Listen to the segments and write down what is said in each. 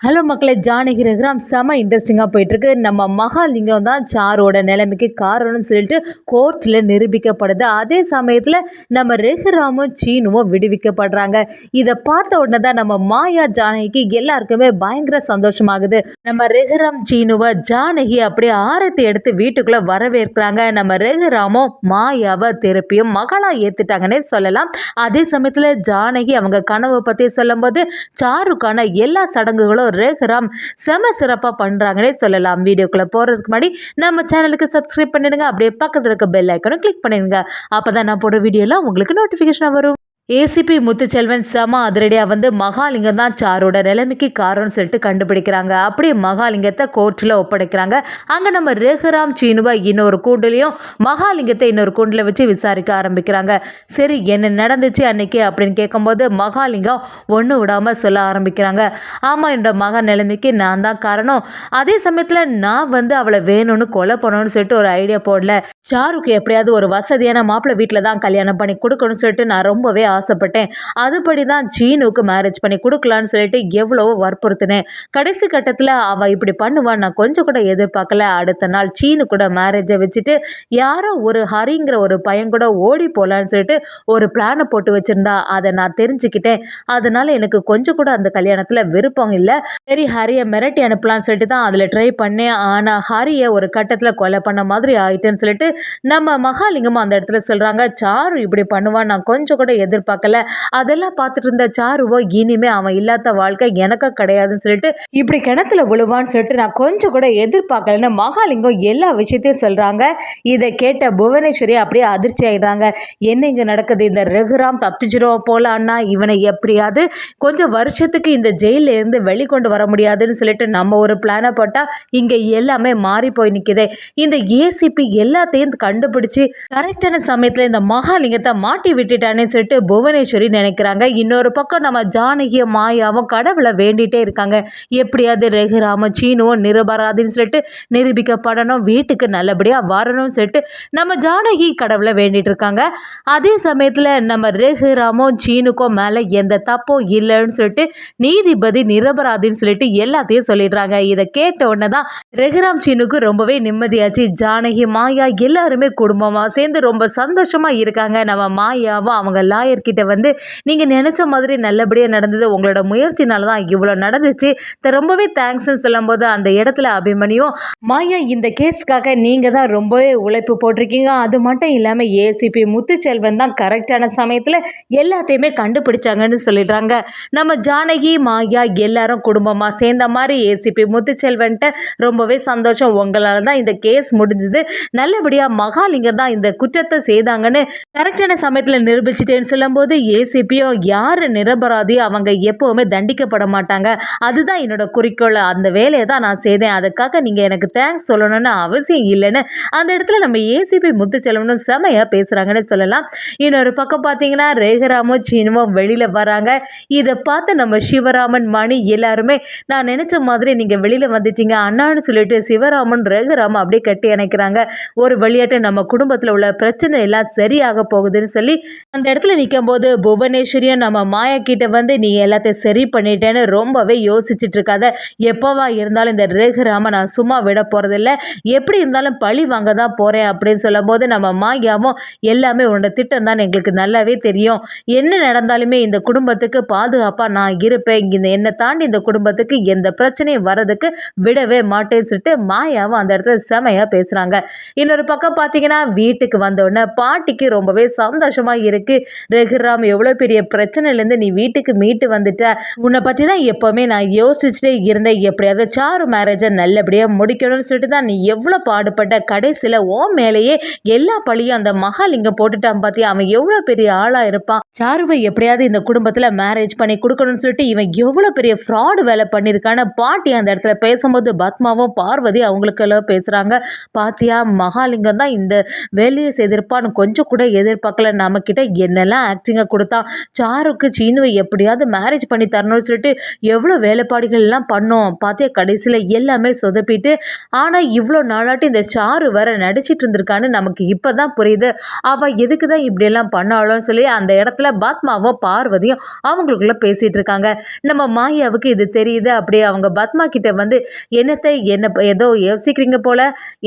Hello மக்களே, ஜானகி ரகுராம் செம இன்ட்ரெஸ்டிங்காக போயிட்டுருக்கு. நம்ம மகாலிங்கம் தான் சாரோட நிலைமைக்கு காரணம்னு சொல்லிட்டு கோர்ட்டில் நிரூபிக்கப்படுது. அதே சமயத்தில் நம்ம ரகுராமும் சீனுவும் விடுவிக்கப்படுறாங்க. இதை பார்த்த உடனே தான் நம்ம மாயா ஜானகிக்கு எல்லாருக்குமே பயங்கர சந்தோஷமாகுது. நம்ம ரகுராம் சீனுவை ஜானகி அப்படியே ஆரத்தி எடுத்து வீட்டுக்குள்ளே வரவேற்கிறாங்க. நம்ம ரகுராமும் மாயாவை திருப்பியும் மகளாக ஏற்றுட்டாங்கன்னே சொல்லலாம். அதே சமயத்தில் ஜானகி அவங்க கனவை பற்றி சொல்லும்போது சாருக்கான எல்லா சடங்குகளும் ரகுராம் செம சிறப்பாக பண்ணுறாங்கன்னே சொல்லலாம். வீடியோக்குள்ளே போகிறதுக்கு முன்னாடி நம்ம சேனலுக்கு சப்ஸ்கிரைப் பண்ணிடுங்க. அப்படியே பக்கத்தில் இருக்க பெல் ஐக்கனும் கிளிக் பண்ணிடுங்க. அப்போ தான் நான் போடுற வீடியோலாம் உங்களுக்கு நோட்டிஃபிகேஷன் வரும். ஏசிபி முத்துச்செல்வன் செம அதிரடியாக வந்து மகாலிங்கம் தான் சாரோட நிலைமைக்கு காரணம்னு சொல்லிட்டு கண்டுபிடிக்கிறாங்க. அப்படியே மகாலிங்கத்தை கோர்ட்டில் ஒப்படைக்கிறாங்க. அங்கே நம்ம ரகுராம் சீனுவை இன்னொரு கூண்டுலையும் மகாலிங்கத்தை இன்னொரு கூண்டில் வச்சு விசாரிக்க ஆரம்பிக்கிறாங்க. சரி, என்ன நடந்துச்சு அன்னைக்கு அப்படின்னு கேட்கும்போது மகாலிங்கம் ஒன்று விடாமல் சொல்ல ஆரம்பிக்கிறாங்க. ஆமாம், என்னோட மகன் நிலைமைக்கு நான் தான் காரணம். அதே சமயத்தில் நான் வந்து அவளை வேணும்னு கொலை பண்ணணும்னு சொல்லிட்டு ஒரு ஐடியா போடல. ஷாருக்கு எப்படியாவது ஒரு வசதியான மாப்பிள்ளை வீட்டில் தான் கல்யாணம் பண்ணி கொடுக்கணும்னு சொல்லிட்டு நான் ரொம்பவே ஆசைப்பட்டேன். அதுபடி தான் சீனுக்கு மேரேஜ் பண்ணி கொடுக்கலான்னு சொல்லிட்டு எவ்வளவோ வற்புறுத்தினேன். கடைசி கட்டத்தில் அவள் இப்படி பண்ணுவான்னு நான் கொஞ்சம் கூட எதிர்பார்க்கல. அடுத்த நாள் சீனு கூட மேரேஜை வச்சுட்டு யாரோ ஒரு ஹரிங்கிற ஒரு பையன் கூட ஓடி போகலான்னு சொல்லிட்டு ஒரு பிளானை போட்டு வச்சுருந்தா. அதை நான் தெரிஞ்சுக்கிட்டேன். அதனால எனக்கு கொஞ்சம் கூட அந்த கல்யாணத்தில் விருப்பம் இல்லை. சரி, ஹரியை மிரட்டி அனுப்பலான்னு சொல்லிட்டு தான் அதில் ட்ரை பண்ணேன். ஆனால் ஹரியை ஒரு கட்டத்தில் கொலை பண்ண மாதிரி ஆயிட்டேன்னு சொல்லிட்டு நம்ம மகாலிங்கமும் அந்த இடத்துல சொல்கிறாங்க. சாரு இப்படி பண்ணுவான் நான் கொஞ்சம் கூட எதிர்பார்க்கல. அதெல்லாம் பார்த்துட்டு இருந்த சாருவோ இனிமே அவன் இல்லாத வாழ்க்கை எனக்கும் கிடையாதுன்னு சொல்லிட்டு இப்படி கிணத்துல விழுவான்னு சொல்லிட்டு நான் கொஞ்சம் கூட எதிர்பார்க்கலன்னு மகாலிங்கம் எல்லா விஷயத்தையும் சொல்கிறாங்க. இதை கேட்ட புவனேஸ்வரி அப்படியே அதிர்ச்சி ஆயிடுறாங்க. என்ன இங்கே நடக்குது? இந்த ரகுராம் தப்பிச்சிடும் போல அண்ணா, இவனை எப்படியாவது கொஞ்சம் வருஷத்துக்கு இந்த ஜெயிலில் இருந்து வெளிக்கொண்டு வர முடியாதுன்னு சொல்லிட்டு நம்ம ஒரு பிளானை போட்டால் இங்கே எல்லாமே மாறி போய் நிற்குது. இந்த ஏசிபி எல்லாத்தையும் கண்டுபிடிச்சு கரெக்டான சமயத்தில் இந்த மகாலிங்கத்தை மாட்டி விட்டுட்டானே சொல்லிட்டு புவனேஸ்வரி நினைக்கிறாங்க. இன்னொரு பக்கம் நம்ம ஜானகியும் மாயாவும் கடவுளை வேண்டிகிட்டே இருக்காங்க. எப்படியாவது ரகுராம சீனுவும் நிரபராதின்னு சொல்லிட்டு நிரூபிக்கப்படணும், வீட்டுக்கு நல்லபடியாக வரணும்னு சொல்லிட்டு நம்ம ஜானகி கடவுளை வேண்டிட்டு இருக்காங்க. அதே சமயத்தில் நம்ம ரகுராமும் சீனுக்கும் மேலே எந்த தப்பும் இல்லைன்னு சொல்லிட்டு நீதிபதி நிரபராதின்னு சொல்லிட்டு எல்லாத்தையும் சொல்லிடுறாங்க. இதை கேட்ட உடனே தான் ரகுராம் சீனுக்கு ரொம்பவே நிம்மதியாச்சு. ஜானகி மாயா எல்லாருமே குடும்பமாக சேர்ந்து ரொம்ப சந்தோஷமாக இருக்காங்க. நம்ம மாயாவும் அவங்க லாயர்கிட்ட வந்து நீங்கள் நினச்ச மாதிரி நல்லபடியாக நடந்தது, உங்களோட முயற்சினால தான் இவ்வளோ நடந்துச்சு, ரொம்பவே தேங்க்ஸ்ன்னு சொல்லும்போது அந்த இடத்துல அபிமன்யும் மாயா இந்த கேஸுக்காக நீங்கள் தான் ரொம்பவே உழைப்பு போட்டிருக்கீங்க. அது மட்டும் இல்லாமல் ஏசிபி முத்துச்செல்வன் தான் கரெக்டான சமயத்தில் எல்லாத்தையுமே கண்டுபிடிச்சாங்கன்னு சொல்லிடுறாங்க. நம்ம ஜானகி மாயா எல்லாரும் குடும்பமாக சேர்ந்த மாதிரி ஏசிபி முத்துச்செல்வன்ட்ட ரொம்பவே சந்தோஷம், உங்களால் தான் இந்த கேஸ் முடிஞ்சது, நல்லபடியாக மகாலிங்கம் தான் இந்த குற்றத்தை செய்தாங்கன்னு கரெக்டான சமயத்தில் நிரூபிச்சிட்டேன்னு சொல்லும்போது ஏசிபியோ யார் நிரபராதியோ அவங்க எப்போவுமே தண்டிக்கப்பட மாட்டாங்க, அதுதான் என்னோட குறிக்கோள், அந்த வேலையை தான் நான் செய்தேன், அதுக்காக நீங்கள் எனக்கு தேங்க்ஸ் சொல்லணும்னு அவசியம் இல்லைன்னு அந்த இடத்துல நம்ம ஏசிபி முத்துச்செல்வனும் செமையாக பேசுகிறாங்கன்னு சொல்லலாம். இன்னொரு பக்கம் பார்த்தீங்கன்னா ரகுராமும் சீனுவும் வெளியில் வராங்க. இதை பார்த்து நம்ம சிவராமன் மணி எல்லாருமே நான் நினச்ச மாதிரி நீங்கள் வெளியில் வந்துட்டீங்க அண்ணான்னு சொல்லிட்டு சிவராமன் ரகுராமன் அப்படியே கட்டி அணைக்கிறாங்க. ஒரு விளையாட்டு நம்ம குடும்பத்தில் உள்ள பிரச்சனை எல்லாம் சரியாக போகுதுன்னு சொல்லி அந்த இடத்துல நிற்கும் போது புவனேஸ்வரியும் நம்ம மாயா கிட்ட வந்து நீ எல்லாத்தையும் சரி பண்ணிட்டேன்னு ரொம்பவே யோசிச்சுட்டு இருக்காத, எப்போவா இருந்தாலும் இந்த ரகுராம நான் சும்மா விட போகிறதில்ல, எப்படி இருந்தாலும் பழி வாங்க தான் போகிறேன் அப்படின்னு சொல்லும் போது நம்ம மாயாவும் எல்லாமே உன்னோட திட்டம் தான் எங்களுக்கு நல்லாவே தெரியும், என்ன நடந்தாலுமே இந்த குடும்பத்துக்கு பாதுகாப்பாக நான் இருப்பேன், இந்த என்னை தாண்டி இந்த குடும்பத்துக்கு எந்த பிரச்சனையும் வர்றதுக்கு விடவே மாட்டேன்னு சொல்லிட்டு மாயாவும் அந்த இடத்துல செமையாக பேசுகிறாங்க. இன்னொரு பக்கம் பார்த்தீங்கன்னா வீட்டுக்கு வந்தோடனே பாட்டிக்கு ரொம்பவே சந்தோஷமாக இருக்குது. ரகுராம் எவ்வளோ பெரிய பிரச்சனையிலேருந்து நீ வீட்டுக்கு மீட்டு வந்துட்ட, உன்னை பற்றி தான் எப்போவுமே நான் யோசிச்சுட்டே இருந்தேன், எப்படியாவது சாரு மேரேஜை நல்லபடியாக முடிக்கணும்னு சொல்லிட்டு தான் நீ எவ்வளோ பாடுபட்ட, கடைசியில் ஓ மேலேயே எல்லா பழியும் அந்த மகாலிங்கம் போட்டுட்டான் பார்த்தியா, அவன் எவ்வளோ பெரிய ஆளாக இருப்பான், சாருவை எப்படியாவது இந்த குடும்பத்தில் மேரேஜ் பண்ணி கொடுக்கணும்னு சொல்லிட்டு இவன் எவ்வளோ பெரிய ஃப்ராடு வேலை பண்ணியிருக்கான்னு பாட்டி அந்த இடத்துல பேசும்போது பத்மாவும் பார்வதி அவங்களுக்கெல்லாம் பேசுகிறாங்க. பாத்தியா, மகாலிங்கம் தான் இந்த வேலையை செய்திருப்பான்னு கொஞ்சம் கூட எதிர்பார்க்கல, நம்மக்கிட்ட என்னெல்லாம் ஆக்டிங்கை கொடுத்தான். சாருக்கு சீனுவை எப்படியாவது மேரேஜ் பண்ணி தரணும்னு சொல்லிட்டு எவ்வளோ வேலைப்பாடுகள் எல்லாம் பண்ணோம் பார்த்தியா, கடைசியில் எல்லாமே சொதப்பிட்டு. ஆனால் இவ்வளோ நாளாட்டி இந்த சாரு வேற நடிச்சிட்டு இருந்திருக்கான்னு நமக்கு இப்போ தான் புரியுது. அவள் எதுக்கு தான் இப்படியெல்லாம் பண்ணாலும் சொல்லி அந்த இடத்துல பத்மாவும் பார்வதியும் அவங்களுக்குள்ள பேசிட்டு இருக்காங்க. நம்ம மாயாவுக்கு இது தெரியுது. அப்படியே அவங்க பத்மா கிட்ட வந்து என்ன ஏதோ யோசிக்கிறீங்க போல,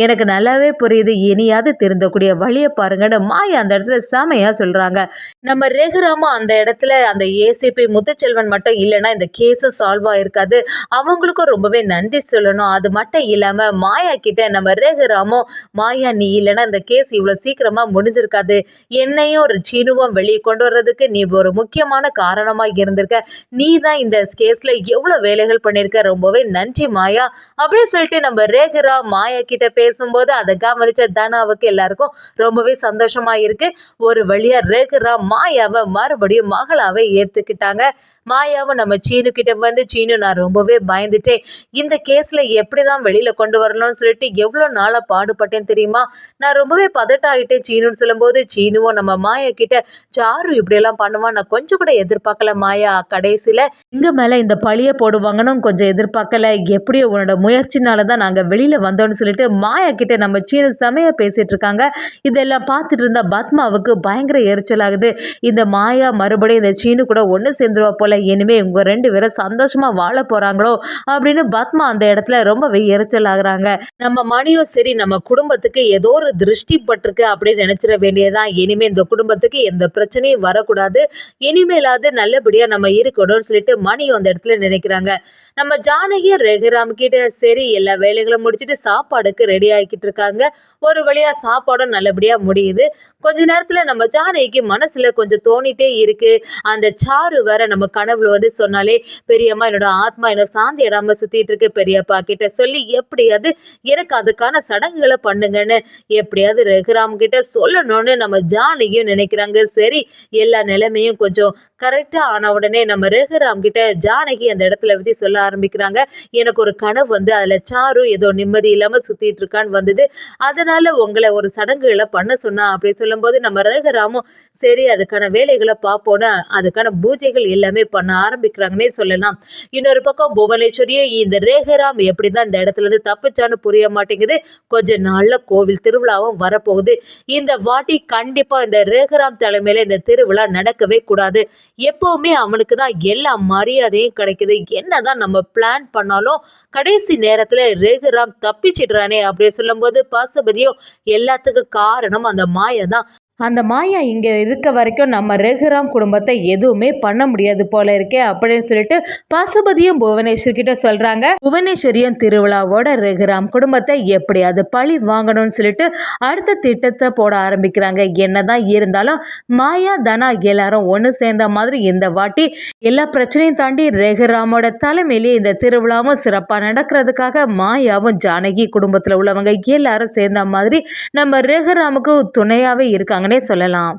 எனக்கு நல்லாவே புரியுது, இனியாவது திருந்தக்கூடிய வழியை பாருங்கன்னு மாயா அந்த இடத்துல செமையா சொல்றாங்க. நம்ம ரகுராமும் அந்த இடத்துல அந்த ஏசிபி முத்துச்செல்வன் மட்டும் இல்லைன்னா இந்த கேஸும் சால்வ் ஆயிருக்காது. அவங்களுக்கும் ரொம்பவே நன்றி சொல்லணும். அது மட்டும் இல்லாம மாயா கிட்ட நம்ம ரகுராமும், மாயா நீ இல்லைன்னா இந்த கேஸ் இவ்வளவு சீக்கிரமா முடிஞ்சிருக்காது, என்னையும் ஒரு சீனுவும் வெளியே கொண்டு வர்றதுக்கு நீ ஒரு முக்கியமான காரணமா இருந்திருக்க, நீ தான் இந்த கேஸ்ல எவ்வளவு வேலைகள் பண்ணிருக்க, ரொம்பவே நன்றி மாயா அப்படின்னு சொல்லிட்டு நம்ம ரேகரா மாயா கிட்ட பேசும்போது அதை கவனிச்ச தனாவுக்கு எல்லாருக்கும் ரொம்பவே சந்தோஷமா இருக்கு. ஒரு வழியா ரேகரா மாயாவை மறுபடியும் மகளாவே ஏத்துக்கிட்டாங்க. மாயாவை நம்ம சீனு கிட்ட வந்து, சீனு நான் ரொம்பவே பயந்துட்டேன், இந்த கேஸ்ல எப்படிதான் வெளியில கொண்டு வரணும்னு சொல்லிட்டு எவ்வளவு நாளா பாடுபட்டேன் தெரியுமா, நான் ரொம்பவே பதட்டாயிட்டேன் சீனுன்னு சொல்லும்போது, சீனுவும் நம்ம மாயா கிட்ட சாரு இப்படியெல்லாம் பண்ணுவான் நான் கொஞ்சம் கூட எதிர்பார்க்கல மாயா, கடைசியில இங்க மேல இந்த பழிய போடுவாங்கன்னு கொஞ்சம் எதிர்பார்க்கல, எப்படியோ உன்னோட முயற்சினாலதான் நாங்க வெளியில வந்தோம்னு சொல்லிட்டு மாயா கிட்ட நம்ம சீனு செமையா பேசிட்டு இருக்காங்க. இதெல்லாம் பார்த்துட்டு இருந்தா பத்மாவுக்கு பயங்கர எரிச்சல் ஆகுது. இந்த மாயா மறுபடியும் இந்த சீனு கூட ஒண்ணு சேர்ந்துருவா போல, இனிமே உங்க 2 பேரும் சந்தோஷமா வாழ போறாங்களோ அப்படின்னு பத்மா அந்த இடத்துல ரொம்பவே எரிச்சல் ஆகுறாங்க. நம்ம மணியும் சரி, நம்ம குடும்பத்துக்கு ஏதோ ஒரு திருஷ்டி பட்டிருக்கு அப்படின்னு நினைச்சிட வேண்டியதான், இனிமே இந்த குடும்பத்துக்கு எந்த பிரச்சனையும் வரக்கூடாது, இனிமேலாவது நல்லபடியா நம்ம இருக்கணும்னு சொல்லிட்டு மணியும் அந்த இடத்துல நினைக்கிறாங்க. நம்ம ஜானகி ரகுராம் கிட்ட சரி எல்லா வேலைகளும் முடிச்சுட்டு சாப்பாடுக்கு ரெடி ஆகிக்கிட்டு இருக்காங்க. ஒரு வழியா சாப்பாடும் நல்லபடியா முடியுது. கொஞ்ச நேரத்துல நம்ம ஜானகிக்கு மனசுல கொஞ்சம் தோணிட்டே இருக்கு, அந்த சாரு வேற நம்ம கனவுல வந்து சொன்னாலே, பெரியம்மா என்னோட ஆத்மா என்ன சாந்தி இடாம சுத்திட்டு இருக்கு, பெரியப்பா கிட்ட சொல்லி எப்படியாவது எனக்கு அதுக்கான சடங்குகளை பண்ணுங்கன்னு எப்படியாவது ரகுராம் கிட்ட சொல்லணும்னு நம்ம ஜானகியும் நினைக்கிறாங்க. சரி எல்லா நிலைமையும் கொஞ்சம் கரெக்டா ஆன உடனே நம்ம ரகுராம் கிட்ட ஜானகி அந்த இடத்துல வச்சு சொல்ல ஆரம்பிக்கிறாங்க. எனக்கு ஒரு கனவு வந்து அதுல சாரு ஏதோ நிம்மதி இல்லாம சுத்திட்டு இருக்கான்னு வந்தது, அதனால உங்களை ஒரு சடங்குகளை பண்ண சொன்னா அப்படின்னு சொல்லும்போது நம்ம ரகுராமும் சரி அதுக்கான வேலைகளை பார்ப்போன்னு அதுக்கான பூஜைகள் எல்லாமே பண்ண ஆரம்பிக்கிறாங்கன்னே சொல்லலாம். இன்னொரு பக்கம் புவனேஸ்வரியும் இந்த ரகுராம் எப்படிதான் இந்த இடத்துல இருந்து தப்பிச்சான்னு புரிய மாட்டேங்குது. கொஞ்ச நாள்ல கோவில் திருவிழாவும் வரப்போகுது. இந்த வாட்டி கண்டிப்பா இந்த ரகுராம் தலைமையில இந்த திருவிழா நடக்கவே கூடாது. எப்பவுமே அவனுக்கு தான் எல்லா மரியாதையும் கிடைக்குது, என்னதான் நம்ம பிளான் பண்ணாலும் கடைசி நேரத்துல ரகுராம் தப்பிச்சிடுறானே அப்படின்னு சொல்லும்போது பசுபதியும் எல்லாத்துக்கும் காரணம் அந்த மாயா தான், அந்த மாயா இங்கே இருக்க வரைக்கும் நம்ம ரகுராம் குடும்பத்தை எதுவுமே பண்ண முடியாது போல இருக்கே அப்படின்னு சொல்லிட்டு பசுபதியும் புவனேஸ்வர் கிட்ட சொல்றாங்க. புவனேஸ்வரியும் திருவிழாவோட ரகுராம் குடும்பத்தை எப்படியாவது பழி வாங்கணும்னு சொல்லிட்டு அடுத்த திட்டத்தை போட ஆரம்பிக்கிறாங்க. என்னதான் இருந்தாலும் மாயா தனா எல்லாரும் ஒன்று சேர்ந்த மாதிரி இந்த வாட்டி எல்லா பிரச்சனையும் தாண்டி ரகுராமோட தலைமையிலேயே இந்த திருவிழாவும் சிறப்பாக நடக்கிறதுக்காக மாயாவும் ஜானகி குடும்பத்தில் உள்ளவங்க எல்லாரும் சேர்ந்த மாதிரி நம்ம ரகுராமுக்கு துணையாவே இருக்காங்கன்னே சொல்லலாம்.